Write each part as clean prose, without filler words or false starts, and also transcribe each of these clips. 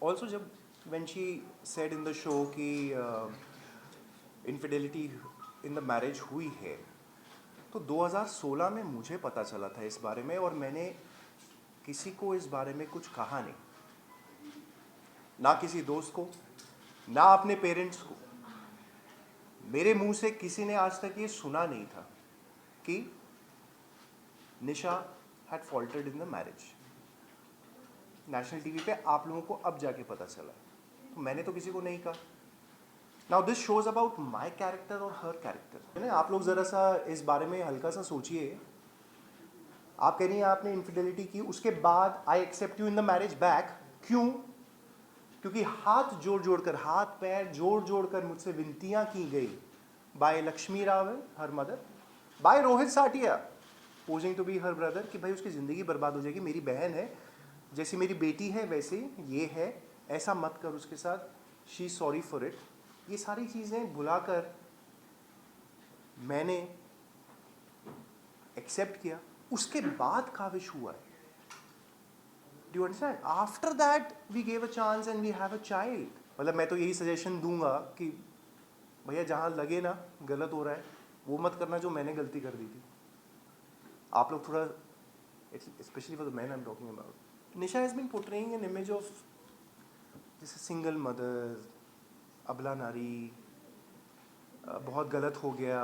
Also जब when she said in the show कि infidelity in the marriage हुई है, तो 2016 में मुझे पता चला था इस बारे में, और मैंने किसी को इस बारे में कुछ कहा नहीं, ना किसी दोस्त को, ना अपने पेरेंट्स को। मेरे मुंह से किसी ने आज तक ये सुना नहीं था कि Nisha had faulted in the marriage. National TV पे आप लोगों को अब जाके पता चला, तो मैंने तो किसी को नहीं कहा। Now this shows about my character और हर कैरेक्टर। आप लोग ज़रा सा इस बारे में हल्का सा सोचिए। आप कह रही हैं आपने इनफिडेलिटी की, उसके बाद I accept you in the marriage back. क्यों? क्योंकि हाथ जोड़ जोड़कर, हाथ पैर जोड़ जोड़कर मुझसे विनतियां की गई by Lakshmi Rawal, her mother, by Rohit Sathiya posing to be her brother, कि भाई उसकी ज़िंदगी बर्बाद हो जाएगी, मेरी बहन है, जैसी मेरी बेटी है वैसे ये है, ऐसा मत कर उसके साथ, शी सॉरी फॉर इट। ये सारी चीज़ें भुलाकर मैंने एक्सेप्ट किया। उसके बाद काविश हुआ है। Do you understand? After that we gave a chance and we have a child. मतलब मैं तो यही सजेशन दूंगा कि भैया जहाँ लगे ना गलत हो रहा है, वो मत करना जो मैंने गलती कर दी थी। आप लोग थोड़ा, specially for the man I am talking about, Nisha has been portraying an image of जैसे सिंगल मदर, अबला नारी, बहुत गलत हो गया,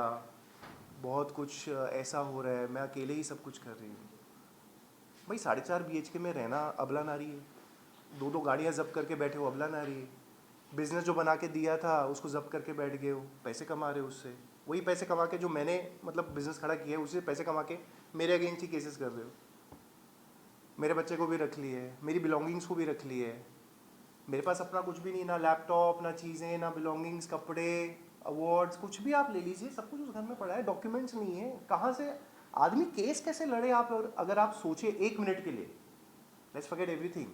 बहुत कुछ ऐसा हो रहा है, मैं अकेले ही सब कुछ कर रही हूँ। भाई 4.5 BHK में रहना अबला नारी है, दो गाड़ियाँ जब्त करके बैठे हो अबला नारी है, बिजनेस जो बना के दिया था उसको जब्त करके बैठ गए हो, पैसे कमा रहे हो उससे, वही पैसे कमा के जो मैंने मतलब बिजनेस खड़ा किया है उससे पैसे कमा के मेरे अगेंस्ट ही केसेस कर रहे हो। मेरे बच्चे को भी रख लिए है, मेरी बिलोंगिंग्स को भी रख लिए है। मेरे पास अपना कुछ भी नहीं, ना लैपटॉप, ना चीज़ें, ना बिलोंगिंग्स, कपड़े, अवार्ड्स, कुछ भी आप ले लीजिए, सब कुछ उस घर में पड़ा है, डॉक्यूमेंट्स नहीं है। कहाँ से आदमी केस कैसे लड़े? आप अगर आप सोचिए 1 मिनट के लिए, let's forget everything,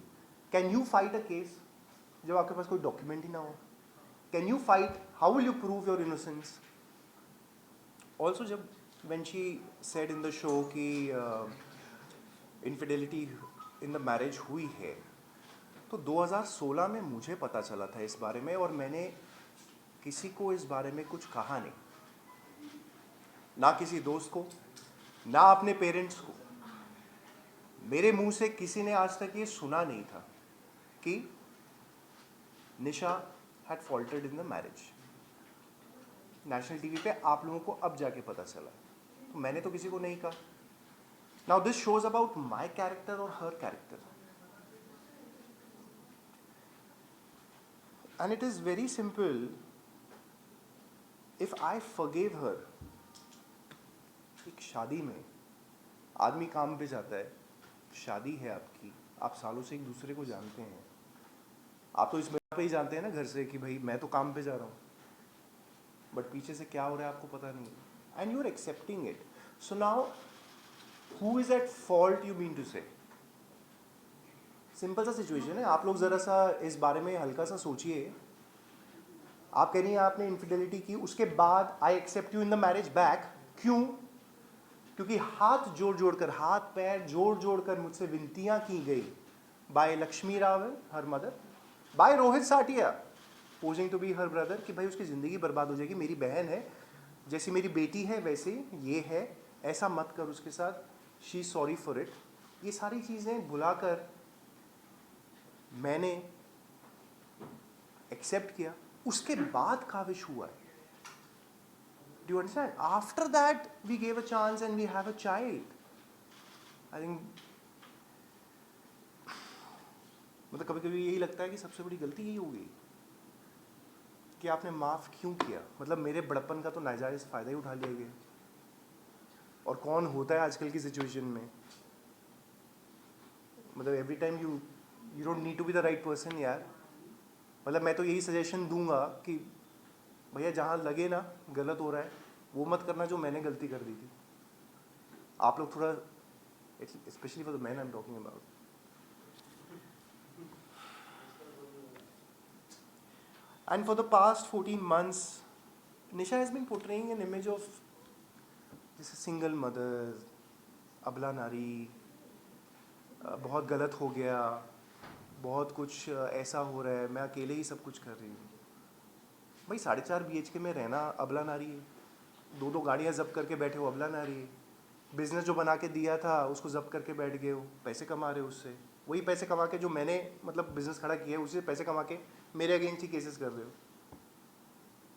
can you fight a case जब आपके पास कोई डॉक्यूमेंट ही ना हो? Can you fight? How will you prove your innocence? Also जब when she said in the show कि इनफिडेलिटी इन द मैरिज हुई है, तो 2016 में मुझे पता चला था इस बारे में, और मैंने किसी को इस बारे में कुछ कहा नहीं, ना किसी दोस्त को, ना अपने पेरेंट्स को। मेरे मुंह से किसी ने आज तक ये सुना नहीं था कि Nisha had faulted in the marriage. National TV पे आप लोगों को अब जाके पता चला, तो मैंने तो किसी को नहीं कहा। Now this shows about my character और her character, and it is very simple. If I forgive her, एक शादी में आदमी काम पे जाता है, शादी है आपकी, आप सालों से एक दूसरे को जानते हैं, आप तो इस बात पे ही जानते हैं ना घर से कि भाई मैं तो काम पे जा रहा हूँ, बट पीछे से क्या हो रहा है आपको पता नहीं, and you are accepting it. So now who is at fault, you mean to say? Simple सा सिचुएशन है, आप लोग ज़रा सा इस बारे में हल्का सा सोचिए। आप कह रही हैं आपने इनफिडेलिटी की, उसके बाद I accept you in the marriage back. क्यों? क्योंकि हाथ जोड़ जोड़कर, हाथ पैर जोड़ जोड़कर मुझसे विनतियां की गई by Lakshmi Rawal, her mother, by Rohit Sathiya posing to be her brother, कि भाई उसकी ज़िंदगी बर्बाद हो जाएगी, मेरी बहन है, जैसी मेरी बेटी है वैसे ये है, ऐसा मत कर उसके साथ, शी सॉरी फॉर इट। ये सारी चीज़ें भुलाकर मैंने एक्सेप्ट किया। उसके बाद काविश हुआ है। Do you understand? After that, we gave a chance and we have a child. I think मतलब कभी कभी यही लगता है कि सबसे बड़ी गलती यही हो गई कि आपने माफ़ क्यों किया। मतलब मेरे बड़प्पन का तो नाजायज़ फ़ायदा ही उठा लिया गया। और कौन होता है आजकल की सिचुएशन में, मतलब every time you don't need to be the right person यार। मतलब मैं तो यही सजेशन दूंगा कि भैया जहाँ लगे ना गलत हो रहा है, वो मत करना जो मैंने गलती कर दी थी। आप लोग थोड़ा, specially for the man I am talking about, and for the past 14 months Nisha has been portraying an image of जैसे सिंगल मदर, अबला नारी, बहुत गलत हो गया, बहुत कुछ ऐसा हो रहा है, मैं अकेले ही सब कुछ कर रही हूँ। भाई 4.5 BHK में रहना अबला नारी है, 2 गाड़ियाँ जब्त करके बैठे हो, अबला नारी है। बिजनेस जो बना के दिया था उसको जब्त करके बैठ गए हो, पैसे कमा रहे हो उससे, वही पैसे कमा के जो मैंने मतलब बिजनेस खड़ा किया है उससे पैसे कमा के मेरे अगेंस्ट ही केसेस कर रहे हो।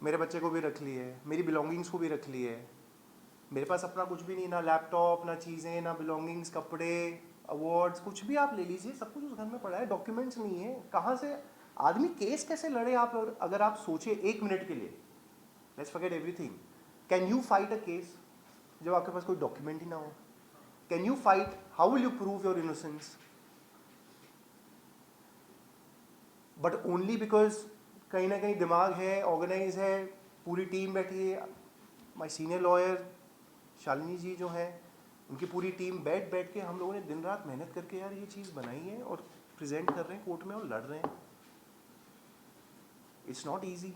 मेरे बच्चे को भी रख लिए है, मेरी बिलोंगिंग्स को भी रख लिए है। मेरे पास अपना कुछ भी नहीं, ना लैपटॉप, ना चीज़ें, ना बिलोंगिंग्स, कपड़े, अवार्ड्स, कुछ भी आप ले लीजिए, सब कुछ उस घर में पड़ा है, डॉक्यूमेंट्स नहीं है। कहाँ से आदमी केस कैसे लड़े आप? अगर आप सोचे 1 मिनट के लिए, let's forget everything, can you fight a case जब आपके पास कोई डॉक्यूमेंट ही ना हो? Can you fight? How will you prove your innocence? But only because कहीं ना कहीं दिमाग है, ऑर्गेनाइज है, पूरी टीम बैठी है। माई सीनियर लॉयर शालिनी जी जो है, उनकी पूरी टीम बैठ के हम लोगों ने दिन रात मेहनत करके यार ये चीज़ बनाई है और प्रेजेंट कर रहे हैं कोर्ट में और लड़ रहे हैं। It's not easy.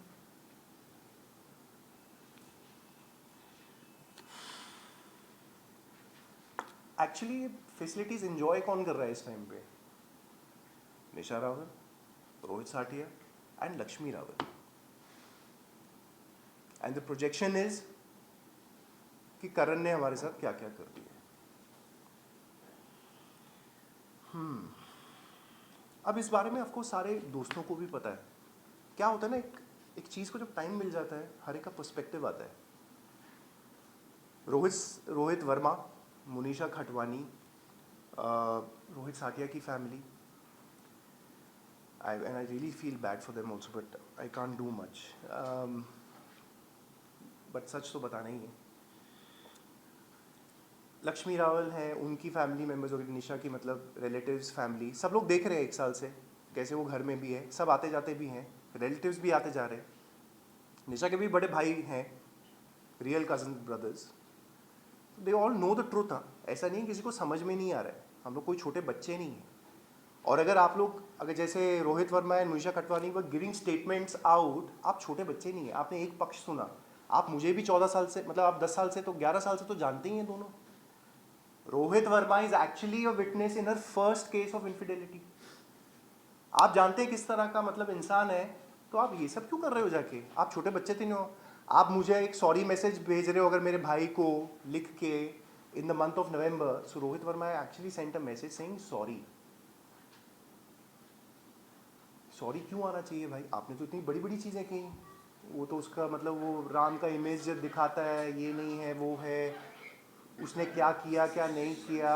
Actually facilities enjoy कौन कर रहा है इस टाइम पे? Nisha Rawal, Rohit Sathiya and Lakshmi Rawal. And the projection is कि करण ने हमारे साथ क्या क्या कर दिया। अब इस बारे में आपको सारे दोस्तों को भी पता है। क्या होता है ना, एक चीज़ को जब टाइम मिल जाता है, हर एक का पर्सपेक्टिव आता है। रोहित वर्मा, मुनीषा खटवानी, रोहित साटिया की family, and I really feel bad for them also, but I can't do much. But सच तो बताना ही है। लक्ष्मी रावल हैं, उनकी फैमिली मेम्बर्स हो गए, निशा की मतलब रिलेटिव्स, फैमिली, सब लोग देख रहे हैं 1 साल से कैसे वो घर में भी है, सब आते जाते भी हैं, रिलेटिव्स भी आते जा रहे हैं। निशा के भी बड़े भाई हैं, real cousin brothers, they all know the truth. ऐसा नहीं है किसी को समझ में नहीं आ रहा है, हम लोग कोई छोटे बच्चे नहीं हैं। और अगर जैसे Rohit Verma and Munisha Khatwani were giving statements out, आप छोटे बच्चे नहीं हैं, आपने एक पक्ष सुना। आप मुझे भी 14 साल से, मतलब आप 10 साल से, तो 11 साल से तो जानते ही हैं दोनों। Rohit Verma is actually a witness in her first case of infidelity. आप जानते हैं किस तरह का मतलब इंसान है, तो आप ये सब क्यों कर रहे हो जाके? आप छोटे बच्चे तो नहीं हो। आप मुझे एक सॉरी मैसेज भेज रहे हो अगर मेरे भाई को लिख के in the month of November, so Rohit Verma actually sent a message saying sorry. Sorry क्यों आना चाहिए भाई? आपने तो इतनी बड़ी बड़ी चीज़ें की। वो तो उसका मतलब वो राम का इमेज जब दिखाता है, ये नहीं है वो है, उसने क्या किया क्या नहीं किया।